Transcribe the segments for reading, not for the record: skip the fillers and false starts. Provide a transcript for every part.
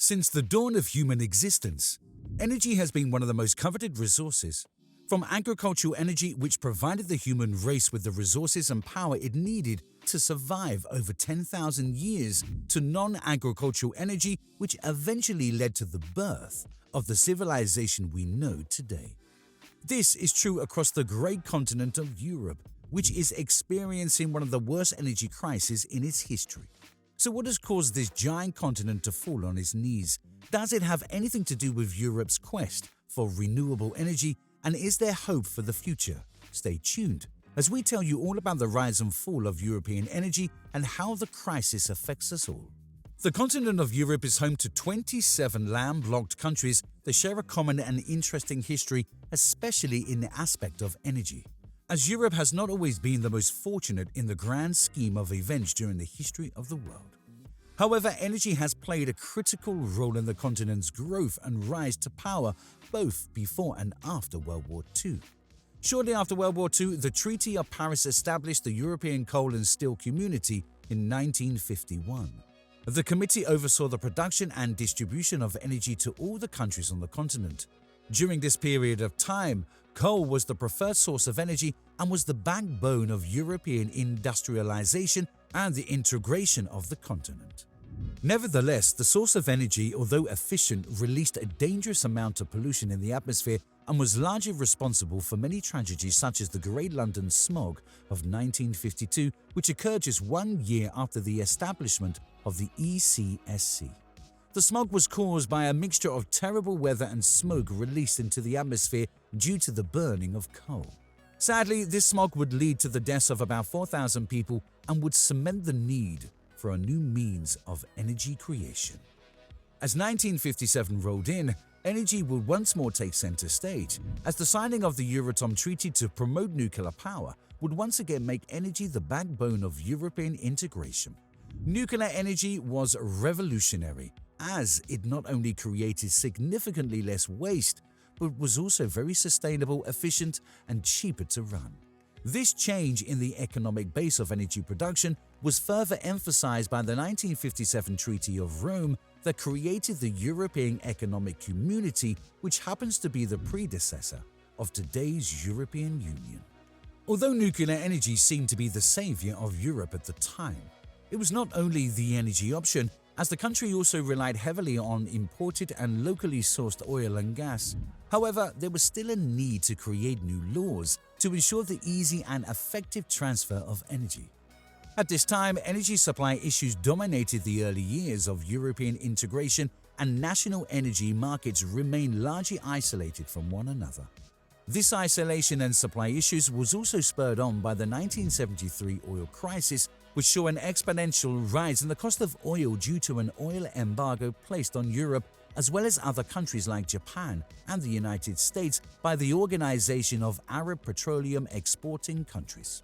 Since the dawn of human existence, energy has been one of the most coveted resources. From agricultural energy, which provided the human race with the resources and power it needed to survive over 10,000 years, to non-agricultural energy, which eventually led to the birth of the civilization we know today. This is true across the great continent of Europe, which is experiencing one of the worst energy crises in its history. So what has caused this giant continent to fall on its knees? Does it have anything to do with Europe's quest for renewable energy, and is there hope for the future? Stay tuned as we tell you all about the rise and fall of European energy and how the crisis affects us all. The continent of Europe is home to 27 landlocked countries that share a common and interesting history, especially in the aspect of energy. As Europe has not always been the most fortunate in the grand scheme of events during the history of the world. However, energy has played a critical role in the continent's growth and rise to power both before and after World War II. Shortly after World War II, the Treaty of Paris established the European Coal and Steel Community in 1951. The committee oversaw the production and distribution of energy to all the countries on the continent. During this period of time, coal was the preferred source of energy and was the backbone of European industrialization and the integration of the continent. Nevertheless, the source of energy, although efficient, released a dangerous amount of pollution in the atmosphere and was largely responsible for many tragedies such as the Great London Smog of 1952, which occurred just 1 year after the establishment of the ECSC. The smog was caused by a mixture of terrible weather and smoke released into the atmosphere due to the burning of coal. Sadly, this smog would lead to the deaths of about 4,000 people and would cement the need for a new means of energy creation. As 1957 rolled in, energy would once more take center stage, as the signing of the Euratom Treaty to promote nuclear power would once again make energy the backbone of European integration. Nuclear energy was revolutionary, as it not only created significantly less waste, but was also very sustainable, efficient, and cheaper to run. This change in the economic base of energy production was further emphasized by the 1957 Treaty of Rome that created the European Economic Community, which happens to be the predecessor of today's European Union. Although nuclear energy seemed to be the savior of Europe at the time, it was not only the energy option, as the country also relied heavily on imported and locally sourced oil and gas. However, there was still a need to create new laws to ensure the easy and effective transfer of energy. At this time, energy supply issues dominated the early years of European integration, and national energy markets remained largely isolated from one another. This isolation and supply issues was also spurred on by the 1973 oil crisis, which saw an exponential rise in the cost of oil due to an oil embargo placed on Europe, as well as other countries like Japan and the United States by the Organization of Arab Petroleum Exporting Countries.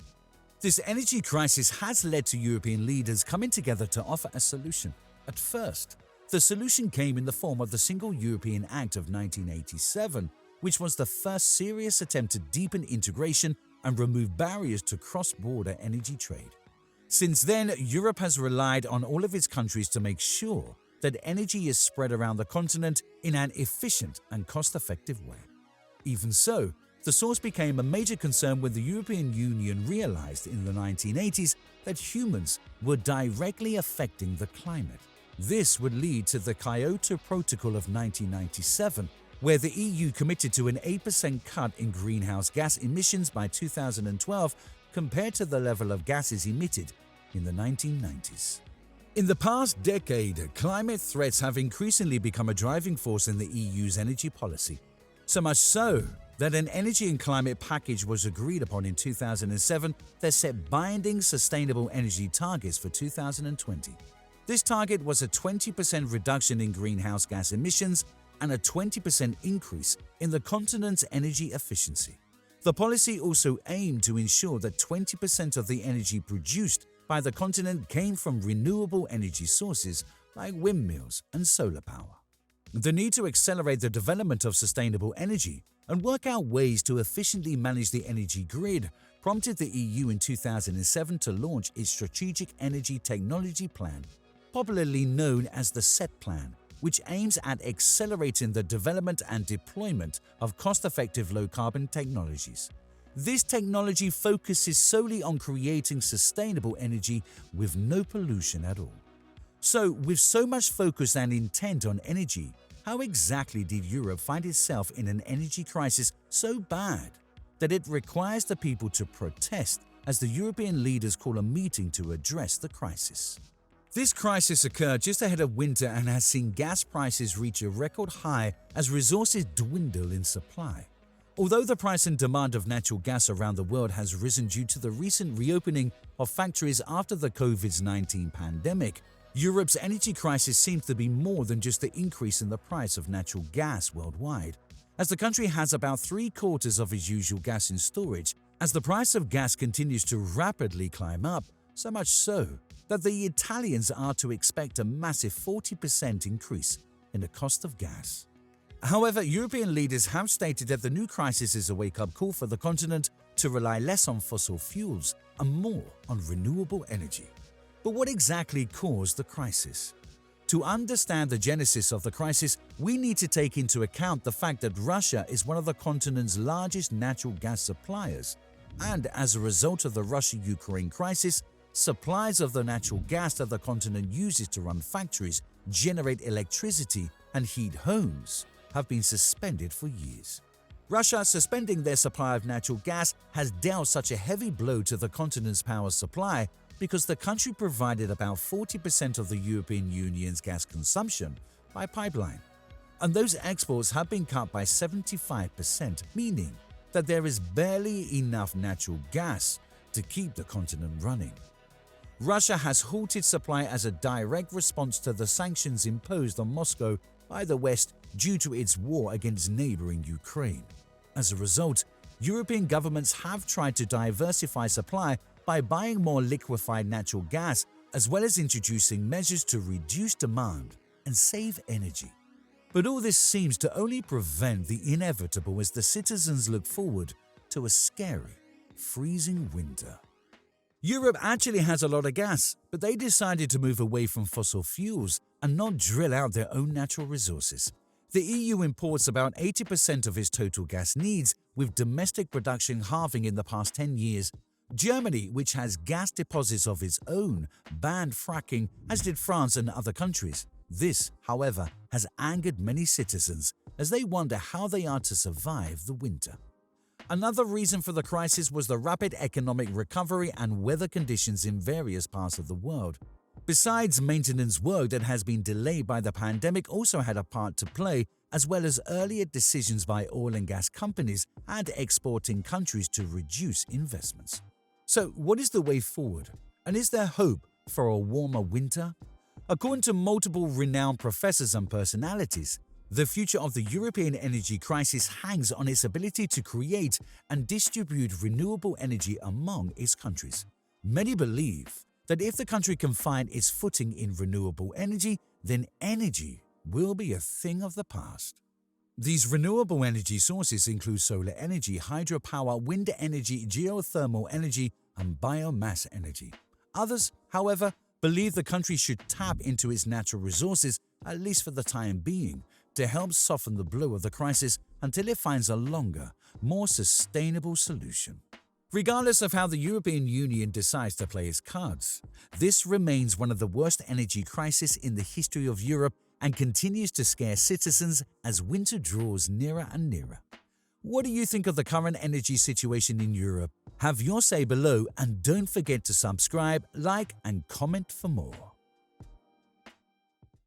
This energy crisis has led to European leaders coming together to offer a solution. At first, the solution came in the form of the Single European Act of 1987, which was the first serious attempt to deepen integration and remove barriers to cross-border energy trade. Since then, Europe has relied on all of its countries to make sure that energy is spread around the continent in an efficient and cost-effective way. Even so, the source became a major concern when the European Union realized in the 1980s that humans were directly affecting the climate. This would lead to the Kyoto Protocol of 1997, where the EU committed to an 8% cut in greenhouse gas emissions by 2012 compared to the level of gases emitted in the 1990s. In the past decade, climate threats have increasingly become a driving force in the EU's energy policy. So much so that an energy and climate package was agreed upon in 2007 that set binding sustainable energy targets for 2020. This target was a 20% reduction in greenhouse gas emissions and a 20% increase in the continent's energy efficiency. The policy also aimed to ensure that 20% of the energy produced by the continent came from renewable energy sources like windmills and solar power. The need to accelerate the development of sustainable energy and work out ways to efficiently manage the energy grid prompted the EU in 2007 to launch its Strategic Energy Technology Plan, popularly known as the SET Plan, which aims at accelerating the development and deployment of cost-effective low-carbon technologies. This technology focuses solely on creating sustainable energy with no pollution at all. So, with so much focus and intent on energy, how exactly did Europe find itself in an energy crisis so bad that it requires the people to protest as the European leaders call a meeting to address the crisis? This crisis occurred just ahead of winter and has seen gas prices reach a record high as resources dwindle in supply. Although the price and demand of natural gas around the world has risen due to the recent reopening of factories after the COVID-19 pandemic, Europe's energy crisis seems to be more than just the increase in the price of natural gas worldwide, as the country has about 3/4 of its usual gas in storage, as the price of gas continues to rapidly climb up, so much so that the Italians are to expect a massive 40% increase in the cost of gas. However, European leaders have stated that the new crisis is a wake-up call for the continent to rely less on fossil fuels and more on renewable energy. But what exactly caused the crisis? To understand the genesis of the crisis, we need to take into account the fact that Russia is one of the continent's largest natural gas suppliers, and as a result of the Russia-Ukraine crisis, supplies of the natural gas that the continent uses to run factories, generate electricity, and heat homes have been suspended for years. Russia suspending their supply of natural gas has dealt such a heavy blow to the continent's power supply because the country provided about 40% of the European Union's gas consumption by pipeline. And those exports have been cut by 75%, meaning that there is barely enough natural gas to keep the continent running. Russia has halted supply as a direct response to the sanctions imposed on Moscow by the West due to its war against neighboring Ukraine. As a result, European governments have tried to diversify supply by buying more liquefied natural gas, as well as introducing measures to reduce demand and save energy. But all this seems to only prevent the inevitable as the citizens look forward to a scary, freezing winter. Europe actually has a lot of gas, but they decided to move away from fossil fuels and not drill out their own natural resources. The EU imports about 80% of its total gas needs, with domestic production halving in the past 10 years. Germany, which has gas deposits of its own, banned fracking, as did France and other countries. This, however, has angered many citizens as they wonder how they are to survive the winter. Another reason for the crisis was the rapid economic recovery and weather conditions in various parts of the world. Besides, maintenance work that has been delayed by the pandemic also had a part to play, as well as earlier decisions by oil and gas companies and exporting countries to reduce investments. So, what is the way forward? And is there hope for a warmer winter? According to multiple renowned professors and personalities, the future of the European energy crisis hangs on its ability to create and distribute renewable energy among its countries. Many believe that if the country can find its footing in renewable energy, then energy will be a thing of the past. These renewable energy sources include solar energy, hydropower, wind energy, geothermal energy, and biomass energy. Others, however, believe the country should tap into its natural resources, at least for the time being, to help soften the blow of the crisis until it finds a longer, more sustainable solution. Regardless of how the European Union decides to play its cards, this remains one of the worst energy crises in the history of Europe and continues to scare citizens as winter draws nearer and nearer. What do you think of the current energy situation in Europe? Have your say below and don't forget to subscribe, like, and comment for more.